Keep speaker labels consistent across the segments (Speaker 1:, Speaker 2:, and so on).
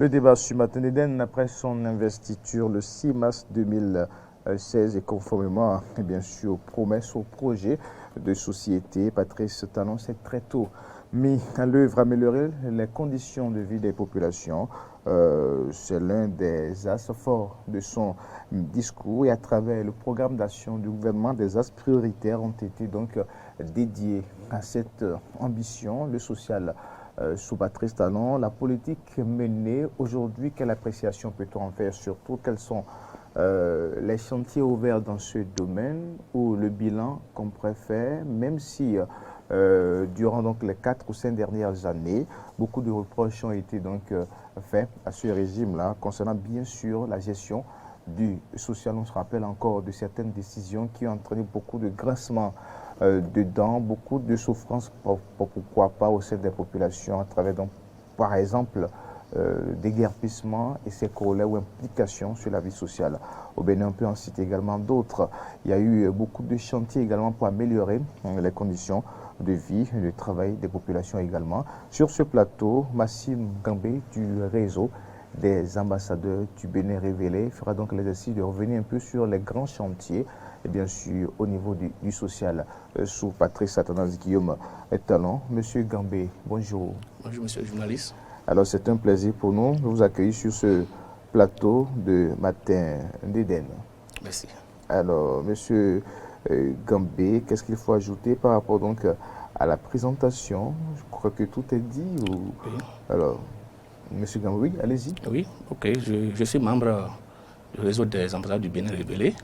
Speaker 1: Le débat ce matin d'Éden, après son investiture le 6 mars 2016 et conformément bien sûr aux promesses, aux projets de société, Patrice Talon s'est très tôt mis à l'œuvre à améliorer les conditions de vie des populations. C'est l'un des axes forts de son discours et à travers le programme d'action du gouvernement, des axes prioritaires ont été donc dédiés à cette ambition, le social. Sous Patrice Talon, la politique menée aujourd'hui, quelle appréciation peut-on en faire, surtout quels sont les chantiers ouverts dans ce domaine ou le bilan qu'on préfère, même si durant donc les 4 ou 5 dernières années, beaucoup de reproches ont été donc faits à ce régime-là concernant bien sûr la gestion du social. On se rappelle encore de certaines décisions qui ont entraîné beaucoup de grincements dedans, beaucoup de souffrances, pourquoi pas au sein des populations, à travers donc, par exemple, déguerpissement et ses corollaires ou implications sur la vie sociale. Au Bénin, on peut en citer également d'autres. Il y a eu beaucoup de chantiers également pour améliorer les conditions de vie et de travail des populations également. Sur ce plateau, Massime Gambé du réseau des ambassadeurs du Bénin révélé fera donc l'exercice de revenir un peu sur les grands chantiers et bien sûr au niveau du social sous Patrice Athanas Guillaume Talon. Monsieur Gambé, bonjour.
Speaker 2: Bonjour monsieur le journaliste.
Speaker 1: Alors c'est un plaisir pour nous de vous accueillir sur ce plateau de Matin d'Éden.
Speaker 2: Merci.
Speaker 1: Alors monsieur Gambé, qu'est-ce qu'il faut ajouter par rapport donc à la présentation? Je crois que tout est dit. Ou...
Speaker 2: Oui.
Speaker 1: Alors, monsieur Gambé, oui, allez-y.
Speaker 2: Oui, ok. Je suis membre du réseau des ambassadeurs du Bénin révélé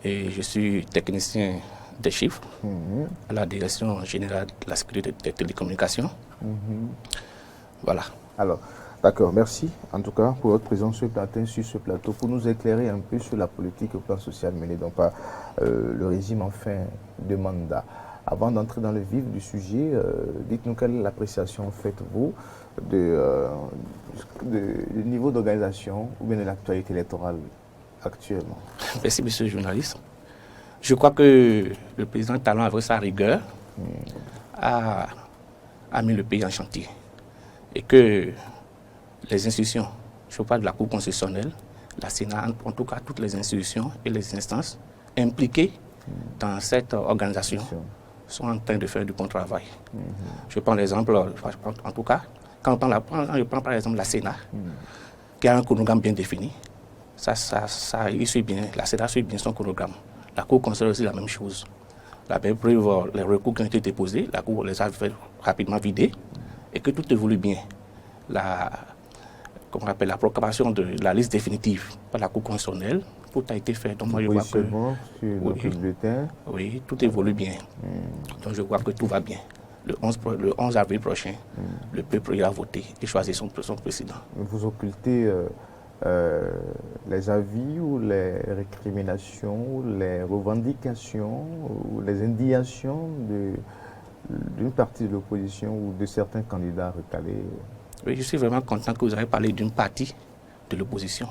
Speaker 2: et je suis technicien des chiffres à la direction générale de la sécurité des télécommunications. Voilà.
Speaker 1: Alors, d'accord, merci en tout cas pour votre présence ce matin sur ce plateau pour nous éclairer un peu sur la politique au plan social menée donc par le régime en fin de mandat. Avant d'entrer dans le vif du sujet, dites-nous quelle est l'appréciation faites-vous du niveau d'organisation ou bien de l'actualité électorale actuellement?
Speaker 2: Merci monsieur le journaliste. Je crois que le président Talon, avec sa rigueur, a mis le pays en chantier. Et que les institutions, je parle de la Cour constitutionnelle, la Sénat, en tout cas toutes les institutions et les instances impliquées dans cette organisation sont en train de faire du bon travail. Je prends l'exemple, en tout cas, quand je prends par exemple la Sénat, qui a un chronogramme bien défini, il suit bien, la Sénat suit bien son chronogramme. La Cour considère aussi la même chose. La même preuve, les recours qui ont été déposés, la Cour les a fait rapidement vider et que tout évolue bien. La proclamation de la liste définitive par la Cour constitutionnelle, tout a été fait. Donc moi je vois que oui, tout évolue bien. Donc je vois que tout va bien. Le 11 avril prochain, le peuple ira voter et choisir son président.
Speaker 1: Vous occultez les avis ou les récriminations, ou les revendications ou les indignations d'une partie de l'opposition ou de certains candidats recalés?
Speaker 2: Oui, je suis vraiment content que vous avez parlé d'une partie de l'opposition.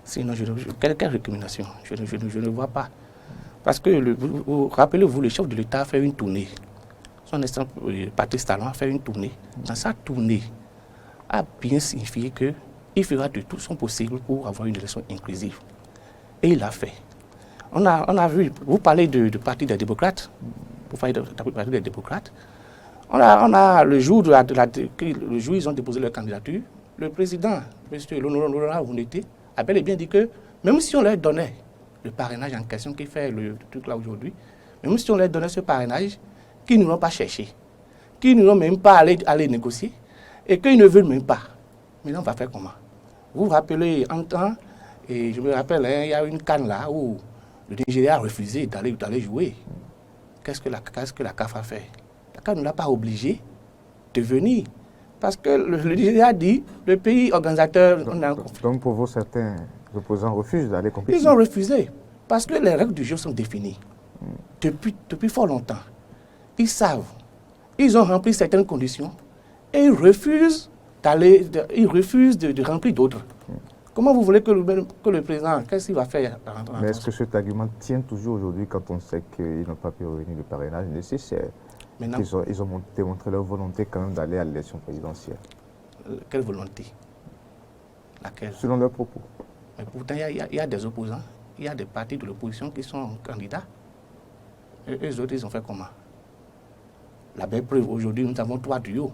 Speaker 2: Sinon, quelle récrimination? Je ne vois pas. Parce que, rappelez-vous, le chef de l'État a fait une tournée. Son excellence Patrice Talon a fait une tournée. Dans sa tournée, a bien signifié qu'il fera de tout son possible pour avoir une élection inclusive. Et il l'a fait. On a vu, vous parlez du Parti des démocrates, vous parlez du Parti des démocrates. On a le jour où ils ont déposé leur candidature, le président, M. Laurent Ounete, a bel et bien dit que même si on leur donnait le parrainage en question qui fait le truc là aujourd'hui, même si on leur donnait ce parrainage, qu'ils n'iront pas chercher, qu'ils n'iront même pas aller négocier et qu'ils ne veulent même pas. Maintenant, on va faire comment? Vous vous rappelez, en temps, et je me rappelle, il y a une canne là où le Nigeria a refusé d'aller jouer. Qu'est-ce que la CAF a fait? La CAF ne l'a pas obligé de venir. Parce que le Nigeria a dit, le pays organisateur...
Speaker 1: Donc pour vous, certains opposants refusent d'aller compétir?
Speaker 2: Ils ont refusé. Parce que les règles du jeu sont définies. Depuis fort longtemps. Ils savent. Ils ont rempli certaines conditions. Et ils refusent de remplir d'autres. Comment vous voulez que le président, qu'est-ce qu'il va faire?
Speaker 1: Mais est-ce que cet argument tient toujours aujourd'hui quand on sait qu'ils n'ont pas pu revenir le parrainage nécessaire? Ils ont démontré leur volonté quand même d'aller à l'élection présidentielle.
Speaker 2: Quelle volonté? Laquelle?
Speaker 1: Selon leurs propos.
Speaker 2: Mais pourtant, il y a des opposants, il y a des partis de l'opposition qui sont candidats. Et eux autres, ils ont fait comment? La belle preuve, aujourd'hui, nous avons 3 duos.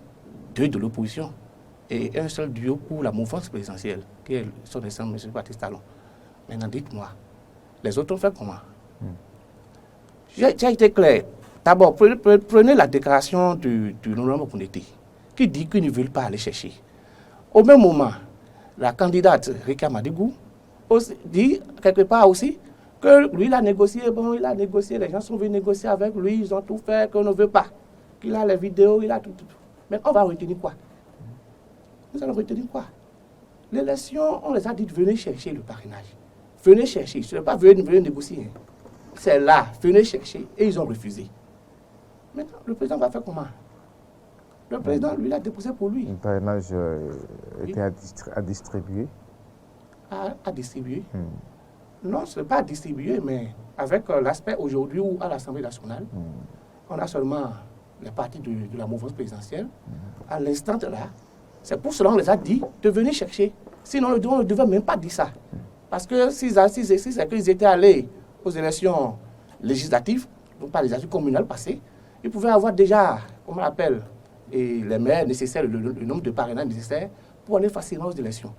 Speaker 2: 2 de l'opposition et un seul duo pour la mouvance présidentielle, qui est son excellence, M. Patrice Talon. Maintenant, dites-moi, les autres ont fait comment? J'ai été clair. D'abord, prenez la déclaration du honorable Koundété, qui dit qu'ils ne veulent pas aller chercher. Au même moment, la candidate Rika Madigou dit quelque part aussi que lui, il a négocié, les gens sont venus négocier avec lui, ils ont tout fait, qu'on ne veut pas. Qu'il a les vidéos, il a tout. Mais on va retenir quoi? Nous allons retenir quoi? L'élection, on les a dit, venez chercher le parrainage. Venez chercher, ce n'est pas venez négocier. C'est là, venez chercher. Et ils ont refusé. Maintenant, le président va faire comment? Le président, lui, l'a déposé pour lui.
Speaker 1: Le parrainage était à distribuer.
Speaker 2: À distribuer? Non, ce n'est pas à distribuer, mais avec l'aspect aujourd'hui où à l'Assemblée nationale, on a seulement les partis de la mouvance présidentielle. À l'instant là, c'est pour cela qu'on les a dit de venir chercher. Sinon, on ne devait même pas dire ça. Parce que si c'est qu'ils étaient allés aux élections législatives, donc pas les élections communales passées, ils pouvaient avoir déjà, comment on appelle, les maires nécessaires, le nombre de parrainages nécessaires pour aller facilement aux élections.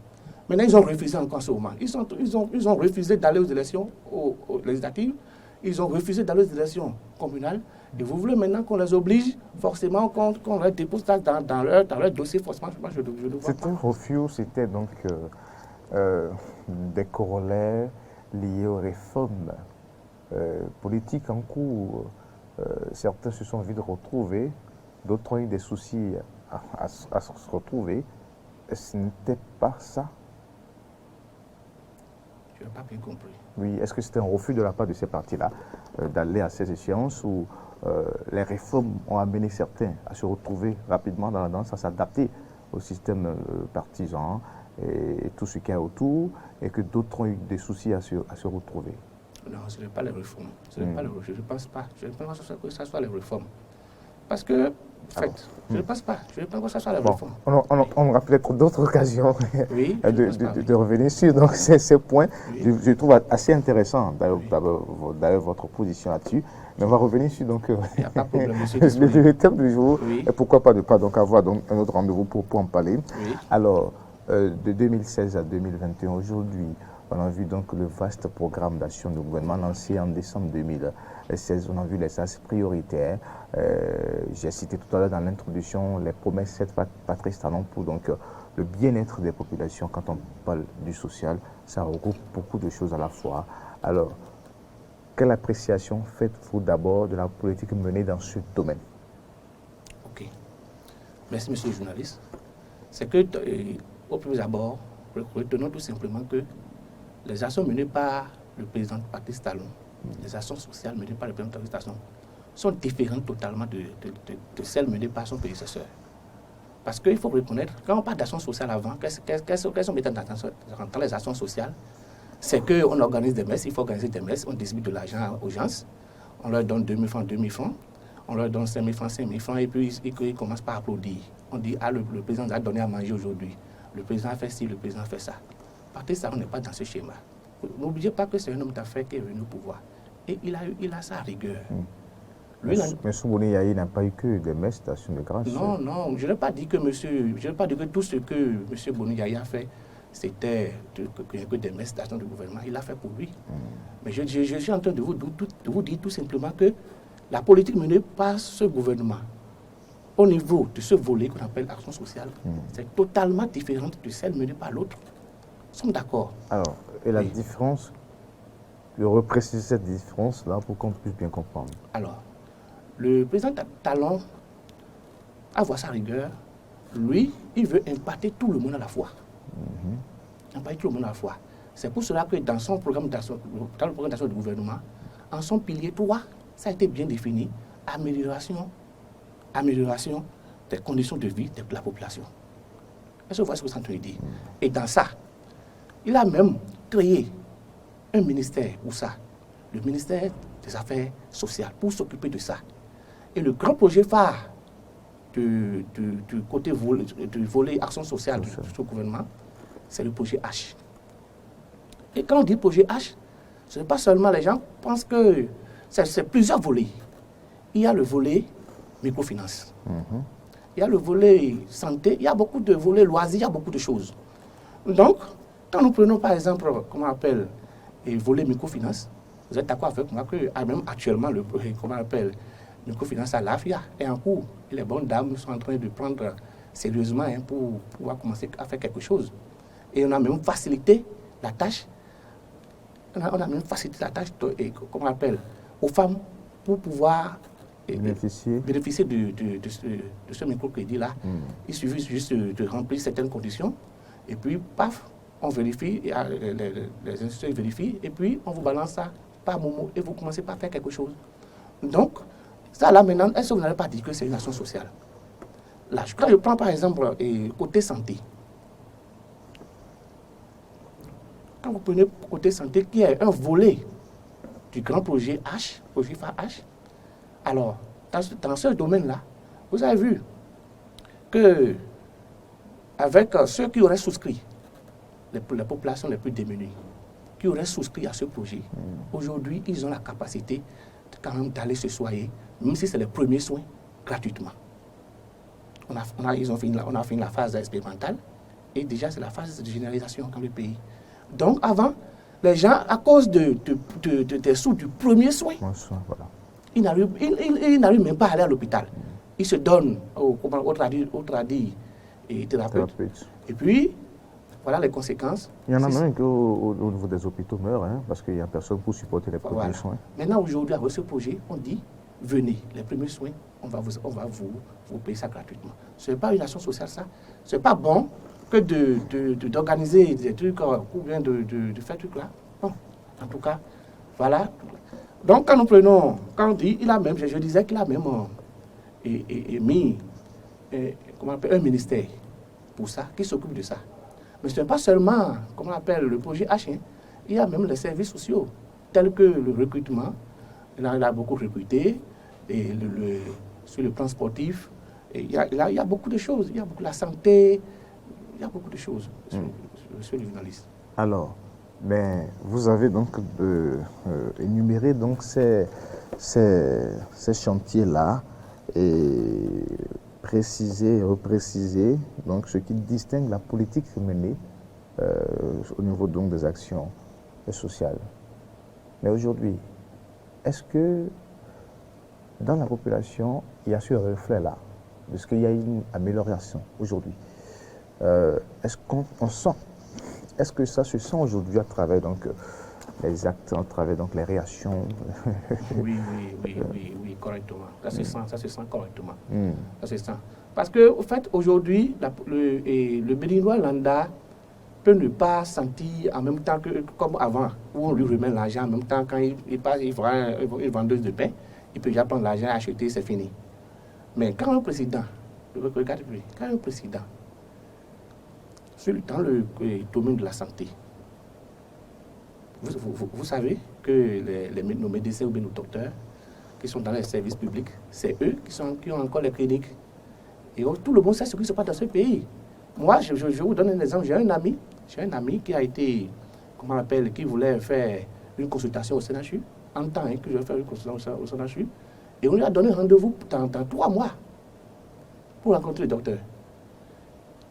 Speaker 2: Maintenant, ils ont refusé encore ce moment. Ils ont refusé d'aller aux élections aux législatives. Ils ont refusé d'aller aux élections communales. Et vous voulez maintenant qu'on les oblige, forcément, qu'on les dépose dans leur dossier, forcément, je ne vois pas.
Speaker 1: C'était un refus, c'était donc des corollaires liés aux réformes politiques en cours. Certains se sont vus retrouver, d'autres ont eu des soucis à se retrouver. Ce n'était pas ça.
Speaker 2: Je n'ai pas bien compris.
Speaker 1: Oui, est-ce que c'était un refus de la part de ces partis-là d'aller à ces échéances où les réformes ont amené certains à se retrouver rapidement dans la danse, à s'adapter au système partisan et tout ce qu'il y a autour, et que d'autres ont eu des soucis à se retrouver?
Speaker 2: Non, ce n'est pas les réformes. Je ne pense pas. Je ne pense pas que ce soit les réformes. Parce que, en fait, je ne pense pas. Je ne pense pas que ce soit les réformes.
Speaker 1: On aura peut-être d'autres occasions
Speaker 2: oui,
Speaker 1: de revenir sur donc, ces points. Oui. Je trouve assez intéressant, d'ailleurs, votre position là-dessus. Mais on va revenir sur donc,
Speaker 2: il n'y a pas de problème, monsieur.
Speaker 1: le thème du jour.
Speaker 2: Oui.
Speaker 1: Et pourquoi pas ne pas donc, avoir donc, un autre rendez-vous pour en parler.
Speaker 2: Oui.
Speaker 1: Alors, de 2016 à 2021, aujourd'hui, on a vu donc le vaste programme d'action du gouvernement lancé en décembre 2016. On a vu les axes prioritaires. J'ai cité tout à l'heure dans l'introduction les promesses faites par Patrice Talon pour donc, le bien-être des populations. Quand on parle du social, ça regroupe beaucoup de choses à la fois. Alors, quelle appréciation faites-vous d'abord de la politique menée dans ce domaine?
Speaker 2: Ok. Merci, monsieur le journaliste. C'est que, au premier abord, retenons tout simplement que les actions menées par le président Patrice Talon, les actions sociales menées par le président Patrice Talon, sont différentes totalement de celles menées par son prédécesseur. Parce qu'il faut reconnaître, quand on parle d'action sociale avant, qu'elles sont mettées dans les actions sociales? C'est qu'on organise des messes, il faut organiser des messes, on distribue de l'argent aux gens, on leur donne 2 000 francs, 2 000 francs, on leur donne 5 000 francs, 5 000 francs, et puis ils commencent par applaudir. On dit, ah, le président a donné à manger aujourd'hui, le président a fait ci, le président a fait ça. Patrice Talon n'est pas dans ce schéma. N'oubliez pas que c'est un homme d'affaires qui est venu au pouvoir. Et il a sa rigueur.
Speaker 1: Mais Soubouni Yaye n'a pas eu que des messes d'action de grâce.
Speaker 2: Non, je n'ai pas dit que tout ce que M. Boni Yaye a fait, c'était que des messes d'action du gouvernement. Il l'a fait pour lui. Mais je suis en train de vous dire tout simplement que la politique menée par ce gouvernement, au niveau de ce volet qu'on appelle action sociale, c'est totalement différente de celle menée par l'autre. Nous sommes d'accord.
Speaker 1: Alors, et la différence, je reprécise cette différence-là pour qu'on puisse bien comprendre. Alors,
Speaker 2: le président Talon a sa rigueur. Lui, il veut impacter tout le monde à la fois. Impacter tout le monde à la fois. C'est pour cela que dans son programme d'action, dans le programme d'action du gouvernement, en son pilier 3, ça a été bien défini. Amélioration des conditions de vie de la population. Est-ce que vous voyez ce que je suis en train de dire? Et dans ça, il a même créé un ministère pour ça, le ministère des Affaires sociales, pour s'occuper de ça. Et le grand projet phare du côté du volet action sociale de ce gouvernement, c'est le projet H. Et quand on dit projet H, ce n'est pas seulement les gens pensent que c'est plusieurs volets. Il y a le volet microfinance. Il y a le volet santé, il y a beaucoup de volets loisirs, il y a beaucoup de choses. Donc, quand nous prenons par exemple, comment on appelle, le volet microfinance, vous êtes d'accord avec moi que même actuellement, comment on appelle, microfinance à l'AFIA est en cours. Et les bonnes dames sont en train de prendre sérieusement pour pouvoir commencer à faire quelque chose. Et on a même facilité la tâche. On a même facilité la tâche, comment on appelle, aux femmes pour pouvoir bénéficier de ce microcrédit-là. Il suffit juste de remplir certaines conditions et puis, paf, on vérifie, les institutions vérifient et puis on vous balance ça par Momo et vous commencez par faire quelque chose. Donc, ça là maintenant, est-ce que vous n'allez pas dire que c'est une action sociale? Là, quand je prends par exemple côté santé, quand vous prenez côté santé qui est un volet du grand projet H, projet FAH, alors dans ce domaine-là, vous avez vu que avec ceux qui auraient souscrit, les populations les plus démunies, qui auraient souscrit à ce projet, aujourd'hui, ils ont la capacité quand même d'aller se soigner, même si c'est les premiers soins, gratuitement. On a fini la phase expérimentale et déjà c'est la phase de généralisation dans le pays. Donc avant, les gens, à cause des sous du premier soin, voilà, ils n'arrivent même pas à aller à l'hôpital. Ils se donnent au tradit et thérapeute. Et puis, voilà les conséquences.
Speaker 1: Il y en a même qui au niveau des hôpitaux meurent, parce qu'il n'y a personne pour supporter les premiers soins.
Speaker 2: Maintenant, aujourd'hui, avec ce projet, on dit, venez, les premiers soins, on va vous payer ça gratuitement. Ce n'est pas une action sociale, ça. Ce n'est pas bon que d'organiser des trucs ou bien de faire des trucs là. Non. En tout cas, voilà. Donc, quand on dit, il a même, je disais qu'il a même mis un ministère pour ça, qui s'occupe de ça. Mais ce n'est pas seulement, comment on appelle, le projet H, il y a même les services sociaux, tels que le recrutement. Il a beaucoup recruté, et sur le plan sportif, et il y a beaucoup de choses. Il y a beaucoup la santé, il y a beaucoup de choses, monsieur le journaliste.
Speaker 1: Alors, vous avez donc énuméré donc ces chantiers-là et repréciser donc ce qui distingue la politique menée au niveau donc des actions sociales. Mais aujourd'hui, est-ce que dans la population, il y a ce reflet-là? Est-ce qu'il y a une amélioration aujourd'hui? Est-ce qu'on sent? Est-ce que ça se sent aujourd'hui à travers donc les actes, à travers donc les réactions?
Speaker 2: Oui, correctement. Ça se sent correctement. Ça se sent. Parce que, au fait, aujourd'hui, le Béninois lambda peut ne pas sentir en même temps que comme avant, où on lui remet l'argent en même temps quand il passe, il fera une vendeuse de pain, il peut déjà prendre l'argent et acheter, c'est fini. Mais quand un président, regardez, quand un président, dans le domaine de la santé, vous savez que nos médecins ou bien nos docteurs qui sont dans les services publics, c'est eux qui ont encore les cliniques. Et tout le monde sait ce qui se passe dans ce pays. Moi, je vous donne un exemple. J'ai un ami qui a été, comment on appelle, qui voulait faire une consultation au CNHU, en temps que je vais faire une consultation au CNHU, et on lui a donné rendez-vous dans 3 mois pour rencontrer le docteur.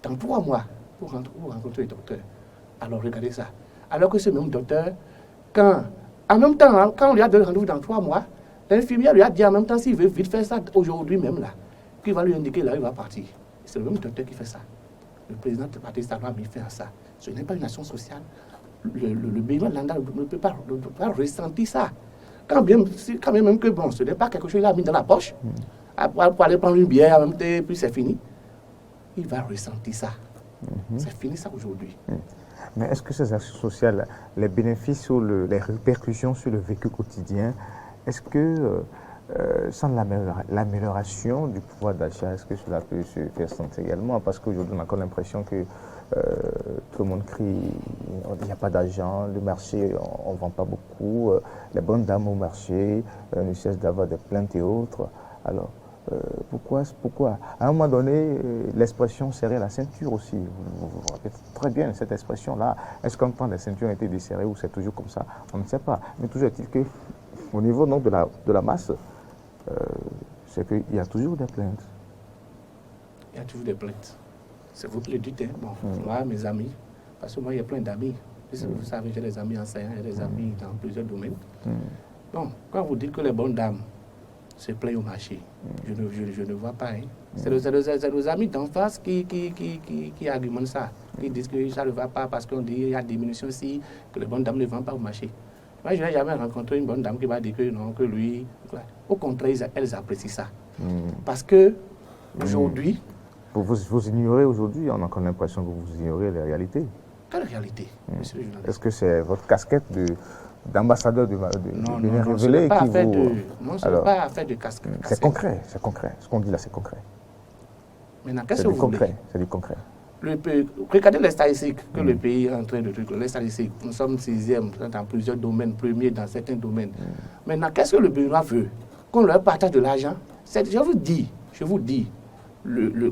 Speaker 2: Dans 3 mois pour rencontrer le docteur. Alors, regardez ça. Alors que ce même docteur, en même temps, quand on lui a donné rendez-vous dans 3 mois, l'infirmière lui a dit en même temps s'il veut vite faire ça aujourd'hui même là, qu'il va lui indiquer là, il va partir. C'est le même docteur qui fait ça. Le président de Patrice Talon a mis fin à ça. Ce n'est pas une action sociale. Le Béninois lambda ne peut pas ressentir ça. Quand même que bon, ce n'est pas quelque chose qu'il a mis dans la poche, pour aller prendre une bière en même temps, puis c'est fini. Il va ressentir ça. C'est fini ça aujourd'hui.
Speaker 1: Mais est-ce que ces actions sociales, les bénéfices ou les répercussions sur le vécu quotidien, est-ce que sans l'amélioration du pouvoir d'achat, est-ce que cela peut se faire sentir également? Parce qu'aujourd'hui, on a encore l'impression que tout le monde crie, il n'y a pas d'argent, le marché, on ne vend pas beaucoup, les bonnes dames au marché ne cessent d'avoir des plaintes et autres. Alors, Pourquoi à un moment donné, l'expression serrer la ceinture aussi, vous rappelez très bien cette expression-là. Est-ce qu'un temps les ceintures ont été desserrées ou c'est toujours comme ça? On ne sait pas. Mais toujours est-il qu'au niveau donc, de la masse, c'est qu'il y a toujours des plaintes.
Speaker 2: Il y a toujours des plaintes. C'est vous qui le dites. Bon, moi, mes amis, parce que moi, il y a plein d'amis. Vous savez, j'ai des amis enseignants, j'ai des amis dans plusieurs domaines. Donc, quand vous dites que les bonnes dames se plaignent au marché, je ne vois pas. Hein. C'est nos amis d'en face qui argumentent ça. Qui disent que ça ne va pas parce qu'on dit qu'il y a diminution ici, que les bonnes dames ne vendent pas au marché. Moi, je n'ai jamais rencontré une bonne dame qui m'a dit que non, que lui. Au contraire, elles apprécient ça. Parce que aujourd'hui.
Speaker 1: Vous ignorez aujourd'hui, on a encore l'impression que vous ignorez les réalités.
Speaker 2: Quelle réalité, monsieur le journaliste?
Speaker 1: Est-ce que c'est votre casquette d'ambassadeur de
Speaker 2: non,
Speaker 1: révélé qui vous...
Speaker 2: Non, ce n'est pas affaire de casquette.
Speaker 1: C'est concret. Ce qu'on dit là, c'est concret.
Speaker 2: Maintenant, qu'est-ce que vous voulez?
Speaker 1: C'est du concret.
Speaker 2: Regardez les statistiques que le pays est en train de truquer. Les statistiques, nous sommes 6e dans plusieurs domaines, premier dans certains domaines. Maintenant, qu'est-ce que le Béninois veut? Qu'on leur partage de l'argent? Je vous dis,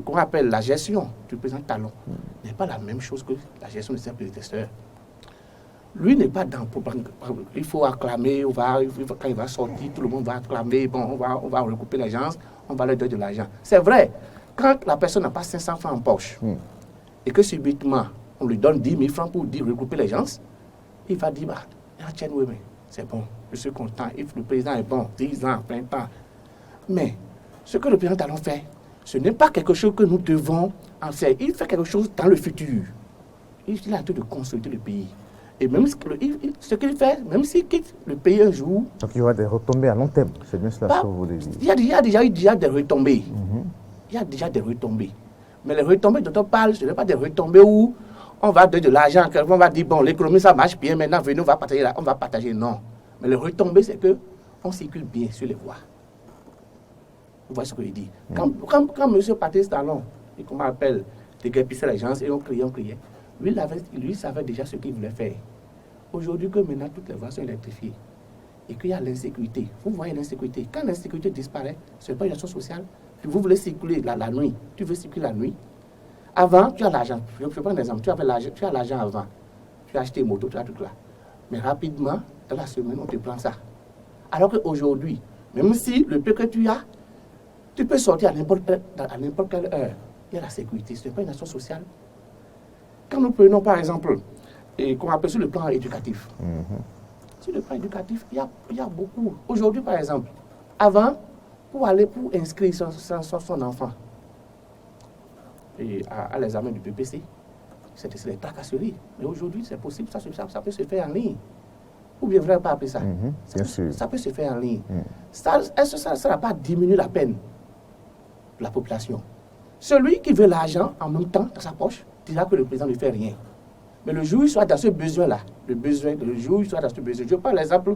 Speaker 2: qu'on appelle la gestion du président Talon n'est pas la même chose que la gestion de ses prédécesseurs. Lui n'est pas dans... Il faut acclamer, quand il va sortir, tout le monde va acclamer, bon, on va recouper les gens, on va leur donner de l'argent. C'est vrai, quand la personne n'a pas 500 francs en poche, et que subitement, on lui donne 10 000 francs pour recouper les gens, il va dire, tiens, oui, c'est bon, je suis content, le président est bon, 10 ans, plein temps. Mais ce que le président Talon fait, ce n'est pas quelque chose que nous devons en faire. Il fait quelque chose dans le futur. Il est en train de consolider le pays. Et même ce qu'il fait, même s'il quitte le pays un jour...
Speaker 1: Donc il y aura des retombées à long terme, c'est bien cela que vous voulez dire.
Speaker 2: Il y a déjà des retombées. Il y a déjà des retombées. Mais les retombées dont on parle, ce n'est pas des retombées où on va donner de l'argent, on va dire, bon, l'économie ça marche bien, maintenant venez, on va partager. Non. Mais les retombées, c'est qu'on circule bien sur les voies. Vous voyez ce que je dis. Quand M. Patrice Talon, comment on appelle, déguerpissait les gens et on criait, lui savait déjà ce qu'il voulait faire. Aujourd'hui que maintenant toutes les voies sont électrifiées et qu'il y a l'insécurité, vous voyez l'insécurité. Quand l'insécurité disparaît, ce n'est pas une action sociale. Puis vous voulez circuler la nuit, tu veux circuler la nuit. Avant, tu as l'argent. Je prends un exemple, tu as l'argent avant. Tu as acheté une moto, tu as tout là. Mais rapidement, dans la semaine, on te prend ça. Alors qu'aujourd'hui, même si le peu que tu as, tu peux sortir à n'importe quelle heure. Il y a la sécurité, ce n'est pas une action sociale. Quand nous prenons par exemple, qu'on appelle sur le plan éducatif, sur le plan éducatif, il y a beaucoup. Aujourd'hui par exemple, avant, pour inscrire son enfant à l'examen du PPC, c'était les tracasseries. Mais aujourd'hui, c'est possible, ça peut se faire en ligne. Ou bien, vous n'avez pas appelé ça.
Speaker 1: Bien sûr.
Speaker 2: Ça peut se faire en ligne. Ça n'a pas diminué la peine de la population. Celui qui veut l'argent en même temps dans sa poche, dira que le président ne fait rien. Mais le jour où il soit dans ce besoin-là, le jour où il soit dans ce besoin, je prends l'exemple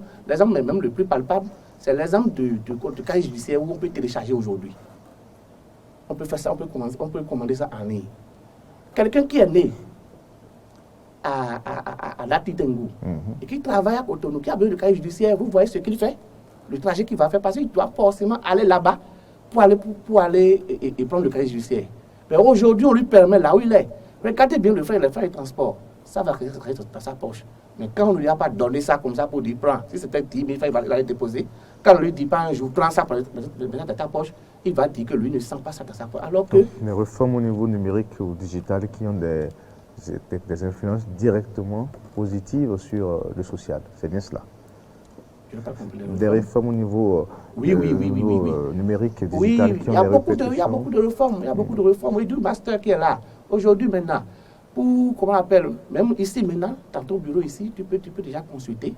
Speaker 2: même le plus palpable, c'est l'exemple du casier judiciaire où on peut télécharger aujourd'hui. On peut faire ça, on peut commander ça en ligne. Quelqu'un qui est né à Latitengu et qui travaille à Cotonou, qui a besoin de casier judiciaire, vous voyez ce qu'il fait, le trajet qu'il va faire, parce qu'il doit forcément aller là-bas pour aller et prendre le casier judiciaire. Mais aujourd'hui, on lui permet là où il est. Regardez bien les frais de transport. Ça va rester dans sa poche. Mais quand on ne lui a pas donné ça comme ça pour dire, prends, si c'était 10 000 francs, il va les déposer. Quand on ne lui dit pas un jour, prends ça dans ta poche, il va dire que lui ne sent pas ça dans sa poche. Alors que...
Speaker 1: Les réformes au niveau numérique ou digital qui ont des influences directement positives sur le social. C'est bien cela. Des réformes au niveau, numérique et digital qui ont
Speaker 2: il y a beaucoup de réformes. Il y a beaucoup de réformes. Et du master qui est là. Aujourd'hui, maintenant, comment on appelle, même ici maintenant, dans ton bureau ici, tu peux déjà consulter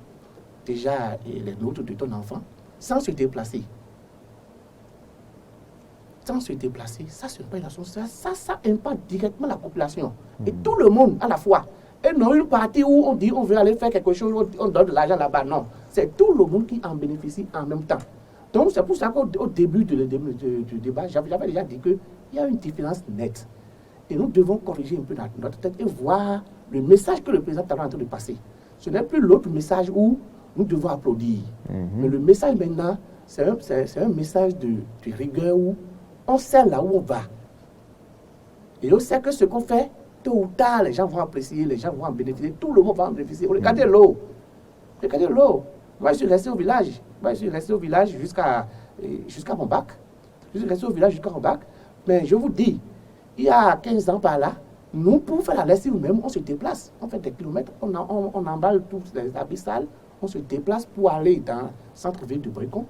Speaker 2: les notes de ton enfant sans se déplacer. Ça, ce n'est pas une action. Ça impacte directement la population. Et tout le monde à la fois. Et non une partie où on dit on veut aller faire quelque chose, on donne de l'argent là-bas. Non. C'est tout le monde qui en bénéficie en même temps. Donc c'est pour ça qu'au début du débat, j'avais déjà dit qu'il y a une différence nette. Et nous devons corriger un peu notre tête et voir le message que le président est en train de passer. Ce n'est plus l'autre message où nous devons applaudir. Mais le message maintenant c'est un message de rigueur où on sait là où on va. Et on sait que ce qu'on fait, tôt ou tard, les gens vont apprécier, les gens vont en bénéficier, tout le monde va en bénéficier. Regardez l'eau. Regardez l'eau. Moi, je suis resté au village. Jusqu'à mon bac. Je suis resté au village jusqu'à mon bac. Mais je vous dis, il y a 15 ans par là, nous, pour faire la lessive nous-mêmes, on se déplace. On fait des kilomètres, on emballe tous les habits sales, on se déplace pour aller dans le centre-ville de Brécon,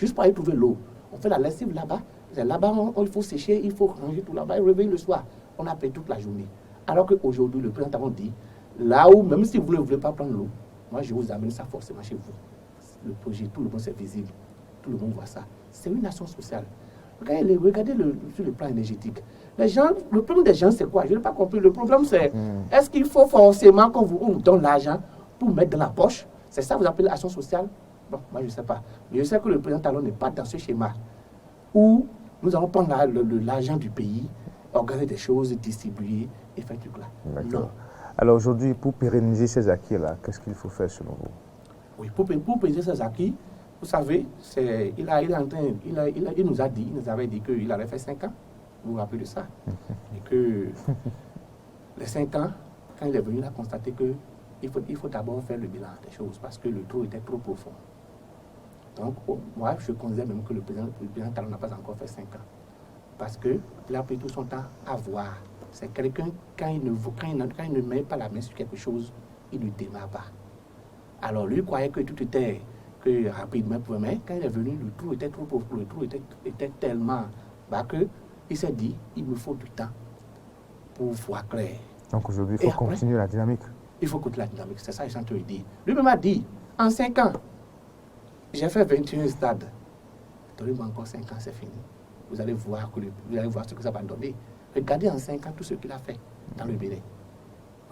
Speaker 2: juste pour aller trouver l'eau. On fait la lessive là-bas. Là-bas, il faut sécher, il faut ranger tout là-bas et réveiller le soir. On a payé toute la journée. Alors qu'aujourd'hui, le président Talon dit, là où, même si vous ne voulez pas prendre l'eau, moi, je vous amène ça forcément chez vous. Le projet, tout le monde, c'est visible. Tout le monde voit ça. C'est une action sociale. Regardez sur le plan énergétique. Les gens, le problème des gens, c'est quoi? Je n'ai pas compris. Le problème, c'est est-ce qu'il faut forcément qu'on vous donne l'argent pour mettre dans la poche? C'est ça que vous appelez action sociale? Bon, moi, je ne sais pas. Mais je sais que le président Talon n'est pas dans ce schéma où nous allons prendre l'argent du pays, organiser des choses, distribuer et faire du là. Non.
Speaker 1: Alors aujourd'hui, pour pérenniser ces acquis-là, qu'est-ce qu'il faut faire selon vous?
Speaker 2: Oui, pour pérenniser ces acquis, vous savez, il nous avait dit qu'il avait fait 5 ans. Vous vous rappelez de ça? Et que les 5 ans, quand il est venu, il a constaté qu'il faut d'abord faire le bilan des choses parce que le trou était trop profond. Donc, moi, je considère même que le président Talon n'a pas encore fait 5 ans. Parce qu'il a pris tout son temps à voir. C'est quelqu'un, quand il ne met pas la main sur quelque chose, il ne démarre pas. Alors, lui croyait que tout était rapidement, mais quand il est venu, le trou était trop profond, le trou était tellement bas qu'il s'est dit, il me faut du temps pour voir clair.
Speaker 1: Donc aujourd'hui, il faut continuer la dynamique.
Speaker 2: Il faut continuer la dynamique, c'est ça que je suis en train de dire. Lui-même a dit, en 5 ans, j'ai fait 21 stades. Donnez-moi encore 5 ans, c'est fini. Vous allez voir ce que ça va donner. Regardez en 5 ans tout ce qu'il a fait dans le Bénin.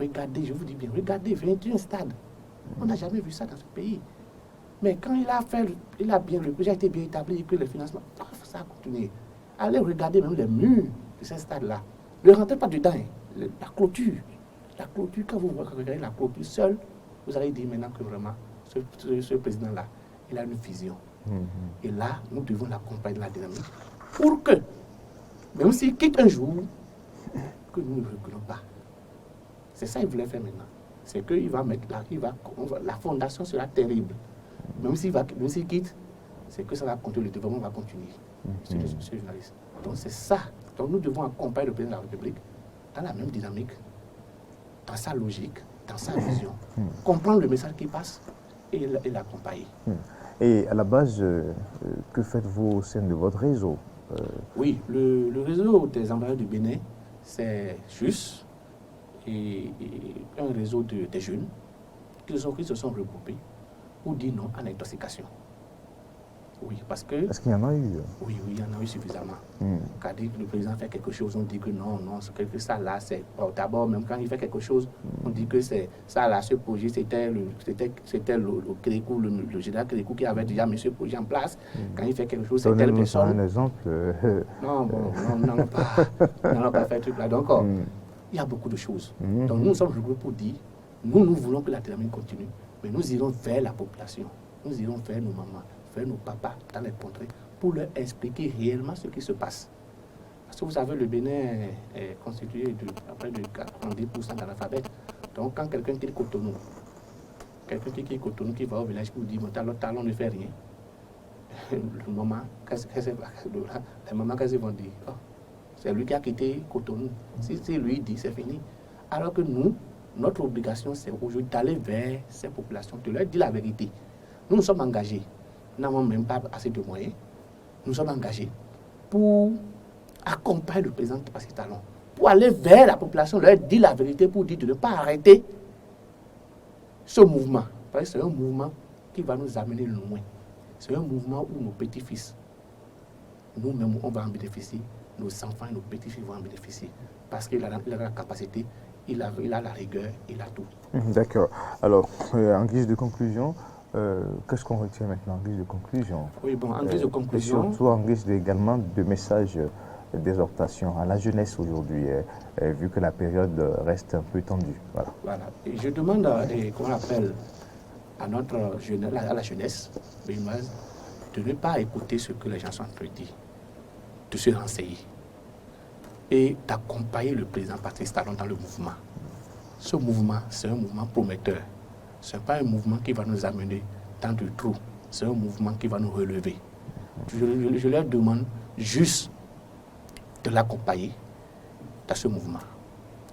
Speaker 2: Regardez, je vous dis bien, regardez 21 stades. On n'a jamais vu ça dans ce pays. Mais quand le projet a été bien établi et que le financement, ça a continué. Allez regarder même les murs de ces stades-là. Ne rentrez pas dedans. La clôture, quand vous regardez la clôture seule, vous allez dire maintenant que vraiment, ce président-là, il a une vision. Et là, nous devons l'accompagner dans la dynamique pour que, même s'il quitte un jour, que nous ne reculons pas. C'est ça qu'il voulait faire maintenant. C'est qu'il va mettre la fondation sera terrible. Même s'il quitte, c'est que ça va continuer, le développement va continuer. Monsieur le journaliste. Donc c'est ça. Donc nous devons accompagner le président de la République dans la même dynamique, dans sa logique, dans sa vision. Comprendre le message qui passe et l'accompagner.
Speaker 1: Et à la base, que faites-vous au sein de votre réseau?
Speaker 2: Oui, le réseau des employeurs du Bénin, c'est juste un réseau des jeunes qui se sont regroupés pour dire non à l'intoxication. Oui, parce que...
Speaker 1: Est-ce qu'il y en a eu?
Speaker 2: Oui, il y en a eu suffisamment. Quand le président fait quelque chose, on dit que non, que ça là, c'est... D'abord, même quand il fait quelque chose, on dit que c'est ça là, ce projet, c'était le Kérékou, le général Kérékou qui avait déjà mis ce projet en place. Quand il fait quelque chose, c'est telle personne.
Speaker 1: Un exemple.
Speaker 2: Non, on n'en a pas fait truc là. Donc, il y a beaucoup de choses. Donc, nous sommes regroupés pour dire, nous voulons que la dynamique continue, mais nous irons vers la population. Nous irons vers nos mamans, vers nos papas dans les contrées pour leur expliquer réellement ce qui se passe. Parce que vous savez, le Bénin est constitué de près de 90% d'analphabètes. Donc, quand quelqu'un quitte Cotonou, qui va au village pour dire Talon ne fait rien, les mamans, qu'est-ce qu'elles vont dire? Oh, c'est lui qui a quitté Cotonou. Si lui dit, c'est fini. Alors que nous, notre obligation, c'est aujourd'hui d'aller vers ces populations, de leur dire la vérité. Nous sommes engagés. Nous n'avons même pas assez de moyens. Nous sommes engagés pour accompagner le président Patrice Talon, pour aller vers la population, leur dire la vérité, pour dire de ne pas arrêter ce mouvement. Parce que c'est un mouvement qui va nous amener loin. C'est un mouvement où nos petits-fils, nous-mêmes, on va en bénéficier, nos enfants et nos petits-fils vont en bénéficier. Parce qu'il a la capacité, il a la rigueur, il a tout.
Speaker 1: D'accord. Alors, en guise de conclusion, qu'est-ce qu'on retient maintenant en guise de conclusion?
Speaker 2: Oui, bon, en guise de conclusion...
Speaker 1: Et surtout en guise également de message d'exhortation à la jeunesse aujourd'hui, vu que la période reste un peu tendue.
Speaker 2: Voilà. Et je demande, comment on appelle, à la jeunesse béninoise, de ne pas écouter ce que les gens sont en train de dire, de se renseigner et d'accompagner le président Patrice Talon dans le mouvement. Ce mouvement, c'est un mouvement prometteur. Ce n'est pas un mouvement qui va nous amener dans du trou. C'est un mouvement qui va nous relever. Je leur demande juste de l'accompagner dans ce mouvement.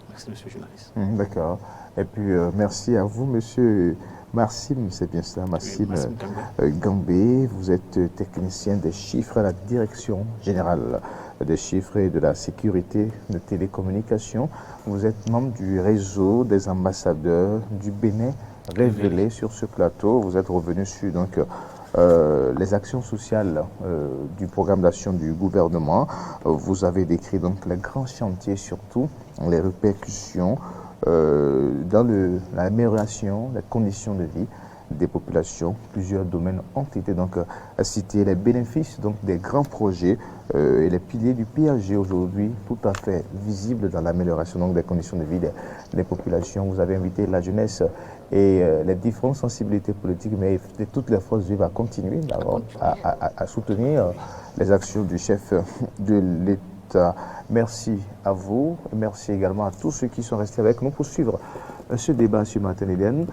Speaker 2: Merci, monsieur le journaliste.
Speaker 1: D'accord. Et puis, merci à vous, monsieur Marsim, c'est bien ça, Marsim Gambé. Vous êtes technicien des chiffres à la Direction générale des chiffres et de la sécurité de télécommunications. Vous êtes membre du réseau des ambassadeurs du Bénin révélé sur ce plateau. Vous êtes revenu sur donc, les actions sociales du programme d'action du gouvernement. Vous avez décrit donc les grands chantiers, surtout les répercussions dans l'amélioration des conditions de vie des populations. Plusieurs domaines ont été donc cités. Les bénéfices donc des grands projets et les piliers du PAG aujourd'hui tout à fait visibles dans l'amélioration donc des conditions de vie des populations. Vous avez invité la jeunesse et les différentes sensibilités politiques, mais toutes les forces vives à continuer à soutenir les actions du chef de l'État. Merci à vous. Merci également à tous ceux qui sont restés avec nous pour suivre ce débat sur Matin Eden.